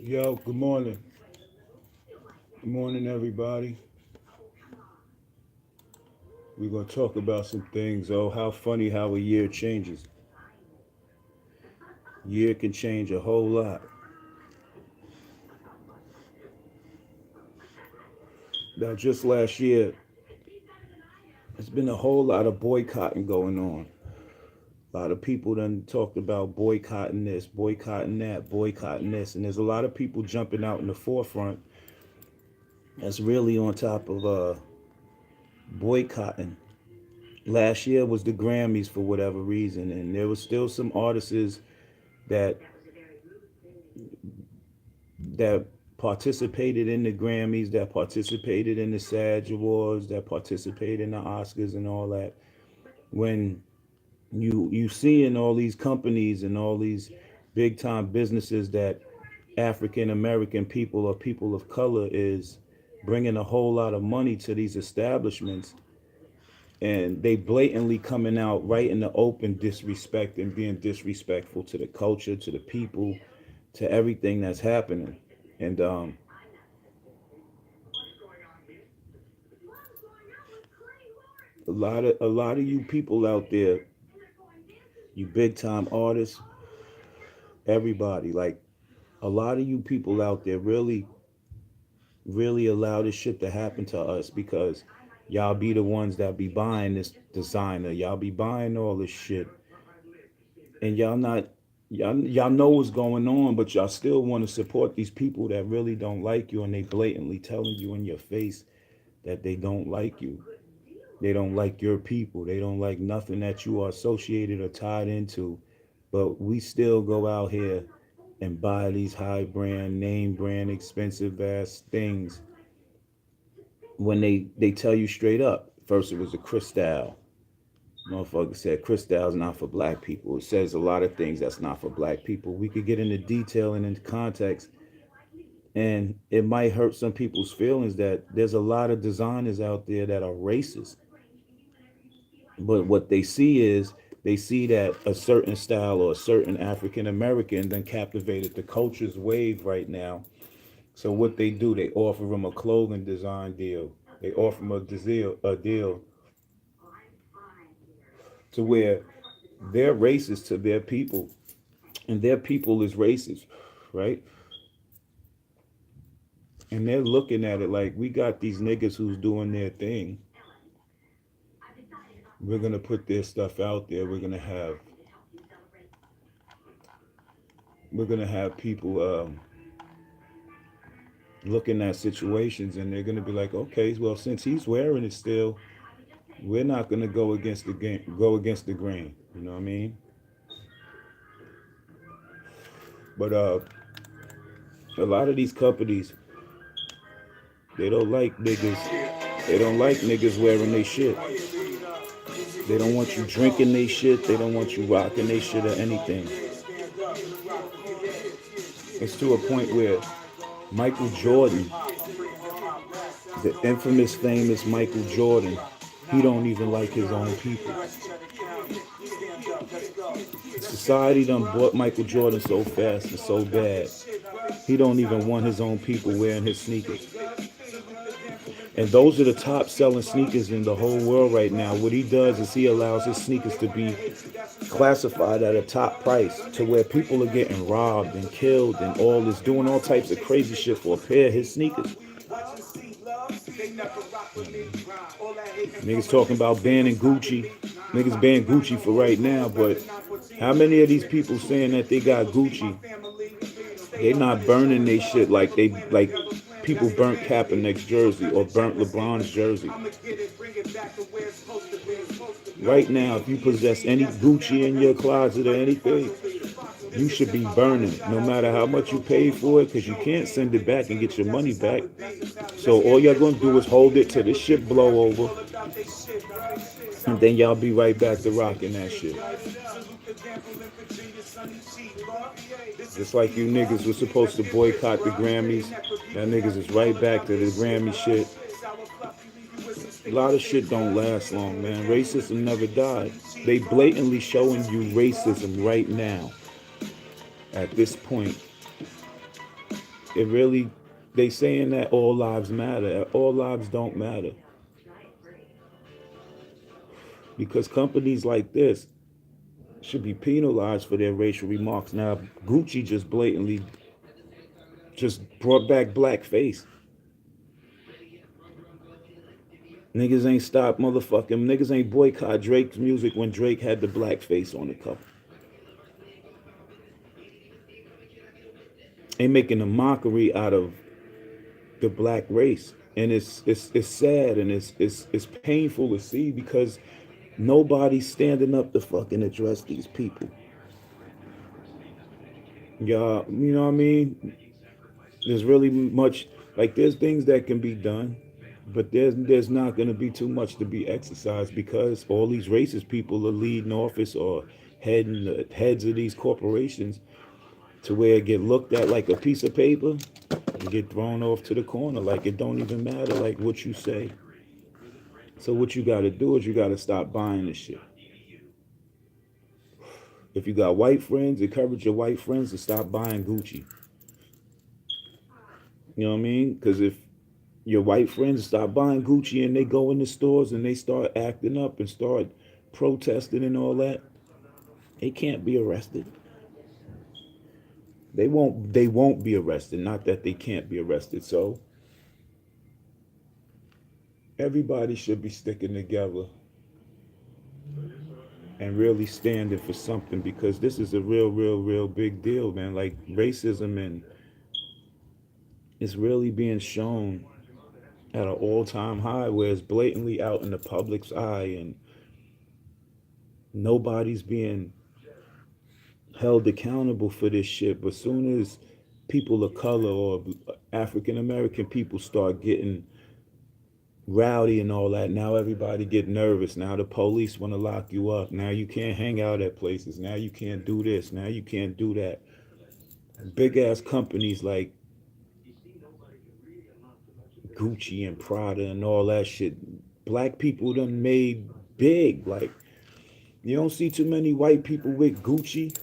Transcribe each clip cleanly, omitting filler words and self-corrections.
Yo, good morning. Good morning, everybody. We're going to talk about some things. Oh, how funny how a year changes. Year can change a whole lot. Now, just last year, there's been a whole lot of boycotting going on. A lot of people done talked about boycotting this, boycotting that, boycotting this. And there's a lot of people jumping out in the forefront that's really on top of boycotting. Last year was the Grammys for whatever reason, and there was still some artists that that participated in the Grammys, that participated in the SAG Awards, that participated in the Oscars and all that. When you seeing all these companies and all these big time businesses that African American people or people of color is bringing a whole lot of money to these establishments, and they blatantly coming out right in the open disrespect and being disrespectful to the culture, to the people, to everything that's happening. And a lot of you people out there, you big time artists, everybody, like a lot of you people out there really allow this shit to happen to us because y'all be the ones that be buying this designer, y'all be buying all this shit, and y'all know what's going on, but y'all still want to support these people that really don't like you, and they blatantly telling you in your face that they don't like you. They don't like your people. They don't like nothing that you are associated or tied into. But we still go out here and buy these high brand, name brand, expensive ass things when they tell you straight up. First it was a Cristal. Motherfucker said Cristal's not for black people. It says a lot of things that's not for black people. We could get into detail and into context, and it might hurt some people's feelings that there's a lot of designers out there that are racist. But what they see is they see that a certain style or a certain African American then captivated the culture's wave right now. So what they do, they offer them a clothing design deal. They offer them a deal to where they're racist to their people, and their people is racist, right? And they're looking at it like we got these niggas who's doing their thing. We're gonna put their stuff out there. We're gonna have people looking at situations, and they're gonna be like, okay, well, since he's wearing it still, we're not gonna go against the grain. You know what I mean? But a lot of these companies, they don't like niggas. They don't like niggas wearing their shit. They don't want you drinking their shit. They don't want you rocking their shit or anything. It's to a point where Michael Jordan, the infamous, famous Michael Jordan, he don't even like his own people. Society done bought Michael Jordan so fast and so bad, he don't even want his own people wearing his sneakers. And those are the top selling sneakers in the whole world right now. What he does is he allows his sneakers to be classified at a top price to where people are getting robbed and killed and all this, doing all types of crazy shit for a pair of his sneakers. Niggas talking about banning Gucci. Niggas ban Gucci for right now, but how many of these people saying that they got Gucci, they not burning they shit like people burnt Kaepernick's jersey or burnt LeBron's jersey. Right now, if you possess any Gucci in your closet or anything, you should be burning, no matter how much you paid for it, because you can't send it back and get your money back. So all y'all gonna do is hold it till the shit blow over, and then y'all be right back to rocking that shit. Just like you niggas were supposed to boycott the Grammys, that niggas is right back to the Grammy shit. A lot of shit don't last long, man. Racism never died. They blatantly showing you racism right now. At this point, It really, they saying that all lives matter. All lives don't matter because companies like this should be penalized for their racial remarks. Now, Gucci just blatantly just brought back blackface. Niggas ain't stopped motherfucking. Niggas ain't boycott Drake's music when Drake had the blackface on the cover. They making a mockery out of the black race, and it's sad and it's painful to see because nobody's standing up to fucking address these people. Y'all, you know what I mean? There's really much, like, there's things that can be done, but there's not going to be too much to be exercised because all these racist people are leading office or heading the heads of these corporations to where it get looked at like a piece of paper and get thrown off to the corner like it don't even matter like what you say. So what you got to do is you got to stop buying this shit. If you got white friends, encourage your white friends to stop buying Gucci. You know what I mean? Because if your white friends stop buying Gucci and they go in the stores and they start acting up and start protesting and all that, they can't be arrested. They won't be arrested. Not that they can't be arrested. So everybody should be sticking together and really standing for something because this is a real big deal, man. Like racism and it's really being shown at an all-time high where it's blatantly out in the public's eye and nobody's being held accountable for this shit. But soon as people of color or African American people start getting rowdy and all that, now everybody get nervous. Now the police want to lock you up. Now you can't hang out at places. Now you can't do this. Now you can't do that. Big ass companies like Gucci and Prada and all that shit. Black people done made big. Like you don't see too many white people with Gucci.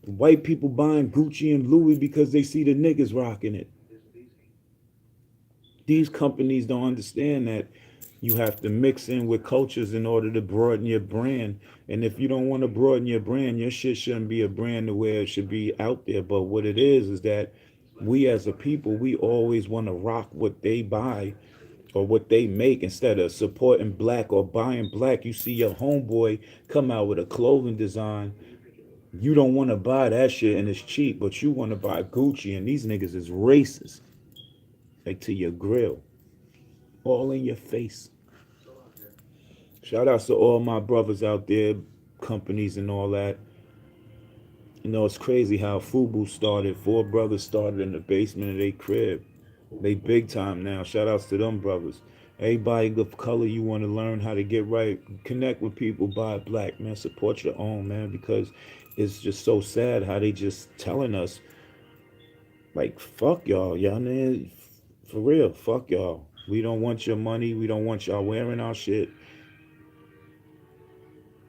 White people buying Gucci and Louis because they see the niggas rocking it. These companies don't understand that you have to mix in with cultures in order to broaden your brand. And if you don't want to broaden your brand, your shit shouldn't be a brand the way it should be out there. But what it is that we as a people, we always want to rock what they buy or what they make instead of supporting black or buying black. You see your homeboy come out with a clothing design. You don't want to buy that shit and it's cheap, but you want to buy Gucci and these niggas is racist. Like to your grill. All in your face. Shout outs to all my brothers out there, companies and all that. You know, it's crazy how FUBU started. Four brothers started in the basement of their crib. They big time now. Shout outs to them brothers. Everybody of color, you want to learn how to get right. Connect with people, buy black, man. Support your own, man, because it's just so sad how they just telling us, like, fuck y'all. Y'all, man, for real, fuck y'all. We don't want your money. We don't want y'all wearing our shit.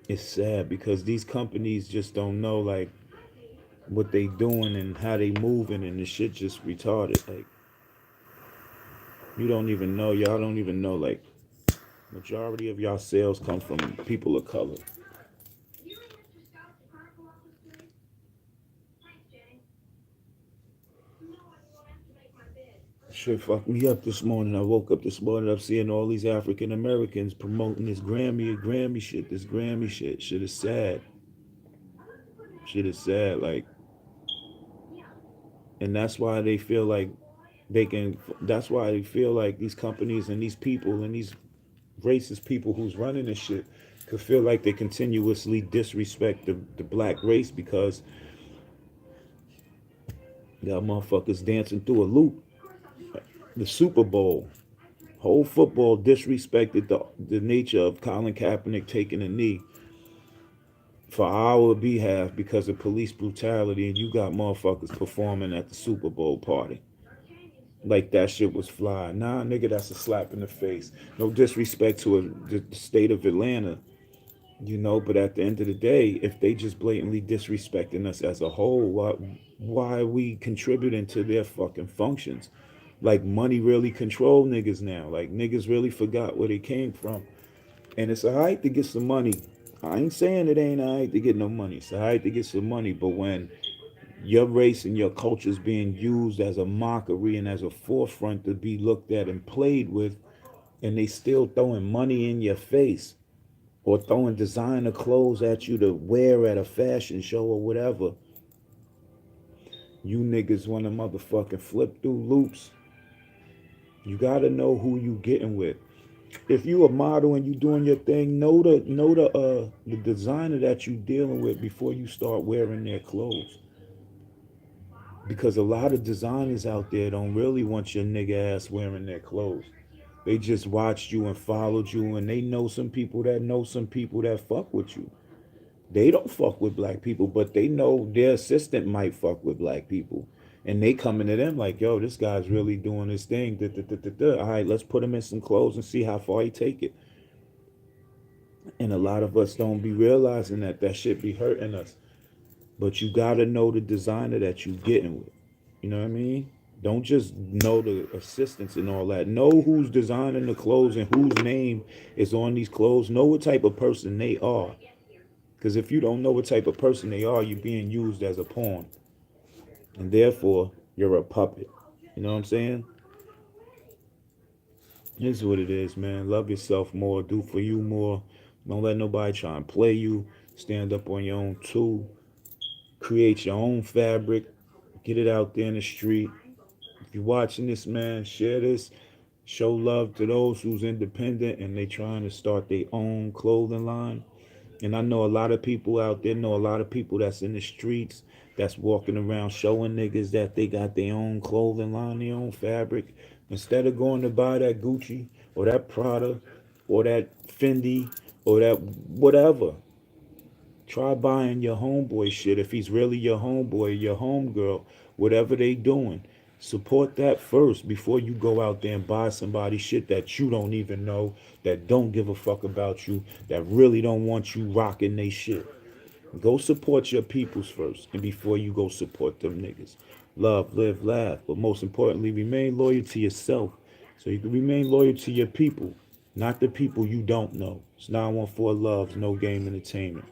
It's sad because these companies just don't know, like, what they doing and how they moving, and the shit just retarded. Like, you don't even know. Y'all don't even know, like, majority of y'all sales come from people of color. Shit fucked me up this morning. I woke up this morning up seeing all these African Americans promoting this Grammy shit. This Grammy shit. Shit is sad. Shit is sad. Like, and that's why they feel like they can. That's why they feel like these companies and these people and these racist people who's running this shit could feel like they continuously disrespect the black race because y'all motherfuckers dancing through a loop. The Super Bowl, whole football disrespected the nature of Colin Kaepernick taking a knee for our behalf because of police brutality, and you got motherfuckers performing at the Super Bowl party. Like that shit was fly. Nah, nigga, that's a slap in the face. No disrespect to the state of Atlanta, But at the end of the day, if they just blatantly disrespecting us as a whole, why are we contributing to their fucking functions? Like money really control niggas now. Like niggas really forgot where they came from. And it's alright to get some money. I ain't saying it ain't alright to get no money. It's alright to get some money, but when your race and your culture is being used as a mockery and as a forefront to be looked at and played with, and they still throwing money in your face or throwing designer clothes at you to wear at a fashion show or whatever, you niggas want to motherfucking flip through loops. You gotta know who you getting with. If you a model and you doing your thing, know the designer that you dealing with before you start wearing their clothes. Because a lot of designers out there don't really want your nigga ass wearing their clothes. They just watched you and followed you, and they know some people that fuck with you. They don't fuck with black people, but they know their assistant might fuck with black people. And they coming to them like, yo, this guy's really doing his thing. Da, da, da, da, da. All right, let's put him in some clothes and see how far he take it. And a lot of us don't be realizing that shit be hurting us. But you gotta know the designer that you getting with. You know what I mean? Don't just know the assistants and all that. Know who's designing the clothes and whose name is on these clothes. Know what type of person they are. Because if you don't know what type of person they are, you're being used as a pawn. And therefore, you're a puppet. You know what I'm saying? This is what it is, man. Love yourself more. Do for you more. Don't let nobody try and play you. Stand up on your own too. Create your own fabric. Get it out there in the street. If you're watching this, man, share this. Show love to those who's independent and they trying to start their own clothing line. And I know a lot of people out there, know a lot of people that's in the streets, that's walking around showing niggas that they got their own clothing line, their own fabric. Instead of going to buy that Gucci or that Prada or that Fendi or that whatever, try buying your homeboy shit. If he's really your homeboy, your homegirl, whatever they doing, support that first before you go out there and buy somebody shit that you don't even know, that don't give a fuck about you, that really don't want you rocking they shit. Go support your peoples first, and before you go support them niggas. Love, live, laugh, but most importantly, remain loyal to yourself, so you can remain loyal to your people, not the people you don't know. It's 914 Loves, No Game Entertainment.